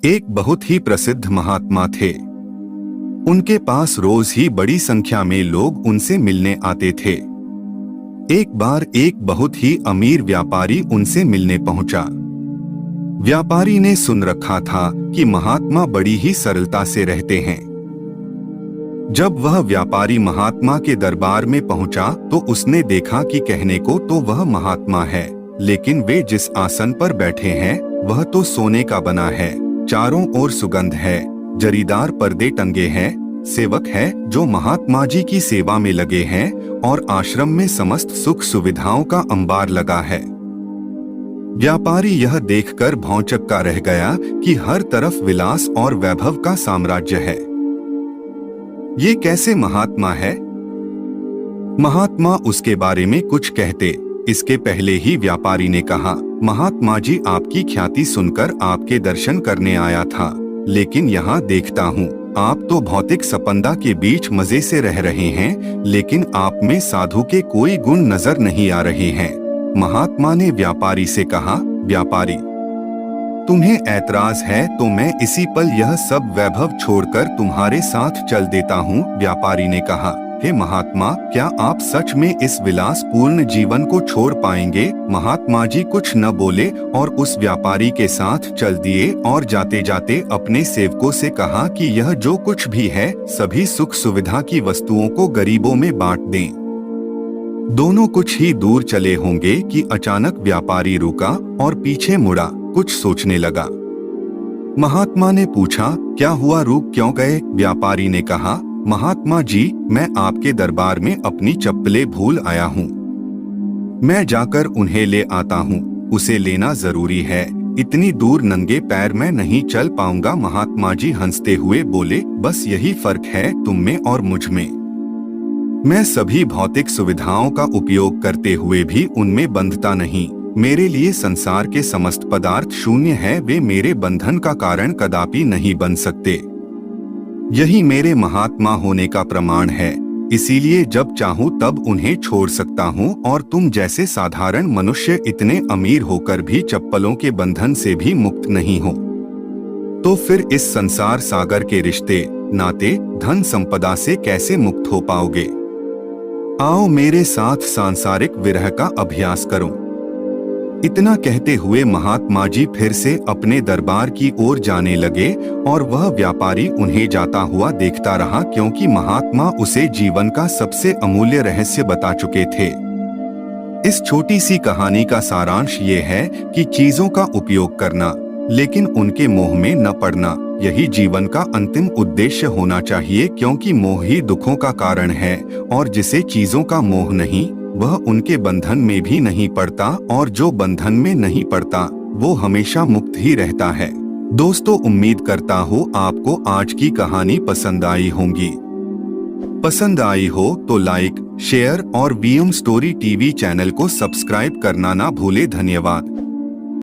एक बहुत ही प्रसिद्ध महात्मा थे। उनके पास रोज ही बड़ी संख्या में लोग उनसे मिलने आते थे। एक बार एक बहुत ही अमीर व्यापारी उनसे मिलने पहुंचा। व्यापारी ने सुन रखा था कि महात्मा बड़ी ही सरलता से रहते हैं। जब वह व्यापारी महात्मा के दरबार में पहुंचा तो उसने देखा कि कहने को तो वह महात्मा है, लेकिन वे जिस आसन पर बैठे हैं वह तो सोने का बना है। चारों ओर सुगंध है, जरीदार पर्दे टंगे हैं, सेवक है जो महात्मा जी की सेवा में लगे हैं और आश्रम में समस्त सुख सुविधाओं का अंबार लगा है। व्यापारी यह देखकर भौंचक्का रह गया कि हर तरफ विलास और वैभव का साम्राज्य है। ये कैसे महात्मा है? महात्मा उसके बारे में कुछ कहते इसके पहले ही व्यापारी ने कहा, महात्मा जी आपकी ख्याति सुनकर आपके दर्शन करने आया था, लेकिन यहाँ देखता हूँ आप तो भौतिक सपंदा के बीच मजे से रह रहे हैं, लेकिन आप में साधु के कोई गुण नजर नहीं आ रहे हैं। महात्मा ने व्यापारी से कहा, व्यापारी तुम्हें ऐतराज है तो मैं इसी पल यह सब वैभव छोड़कर तुम्हारे साथ चल देता हूँ। व्यापारी ने कहा, हे महात्मा, क्या आप सच में इस विलास पूर्ण जीवन को छोड़ पाएंगे? महात्मा जी कुछ न बोले और उस व्यापारी के साथ चल दिए और जाते जाते अपने सेवकों से कहा कि यह जो कुछ भी है सभी सुख सुविधा की वस्तुओं को गरीबों में बांट दें। दोनों कुछ ही दूर चले होंगे कि अचानक व्यापारी रुका और पीछे मुड़ा, कुछ सोचने लगा। महात्मा ने पूछा, क्या हुआ, रुक क्यों गए? व्यापारी ने कहा, महात्मा जी मैं आपके दरबार में अपनी चप्पलें भूल आया हूँ, मैं जाकर उन्हें ले आता हूँ, उसे लेना जरूरी है, इतनी दूर नंगे पैर मैं नहीं चल पाऊंगा। महात्मा जी हंसते हुए बोले, बस यही फर्क है तुम में और मुझ में। मैं सभी भौतिक सुविधाओं का उपयोग करते हुए भी उनमें बंधता नहीं। मेरे लिए संसार के समस्त पदार्थ शून्य है, वे मेरे बंधन का कारण कदापि नहीं बन सकते। यही मेरे महात्मा होने का प्रमाण है, इसीलिए जब चाहूँ तब उन्हें छोड़ सकता हूँ और तुम जैसे साधारण मनुष्य इतने अमीर होकर भी चप्पलों के बंधन से भी मुक्त नहीं हो, तो फिर इस संसार सागर के रिश्ते नाते धन संपदा से कैसे मुक्त हो पाओगे? आओ मेरे साथ सांसारिक विरह का अभ्यास करो। इतना कहते हुए महात्मा जी फिर से अपने दरबार की ओर जाने लगे और वह व्यापारी उन्हें जाता हुआ देखता रहा, क्योंकि महात्मा उसे जीवन का सबसे अमूल्य रहस्य बता चुके थे। इस छोटी सी कहानी का सारांश ये है कि चीजों का उपयोग करना लेकिन उनके मोह में न पड़ना, यही जीवन का अंतिम उद्देश्य होना चाहिए, क्योंकि मोह ही दुखों का कारण है और जिसे चीजों का मोह नहीं वह उनके बंधन में भी नहीं पड़ता, और जो बंधन में नहीं पड़ता वो हमेशा मुक्त ही रहता है। दोस्तों, उम्मीद करता हूँ आपको आज की कहानी पसंद आई होंगी। पसंद आई हो तो लाइक, शेयर और वीएम स्टोरी टीवी चैनल को सब्सक्राइब करना ना भूले। धन्यवाद।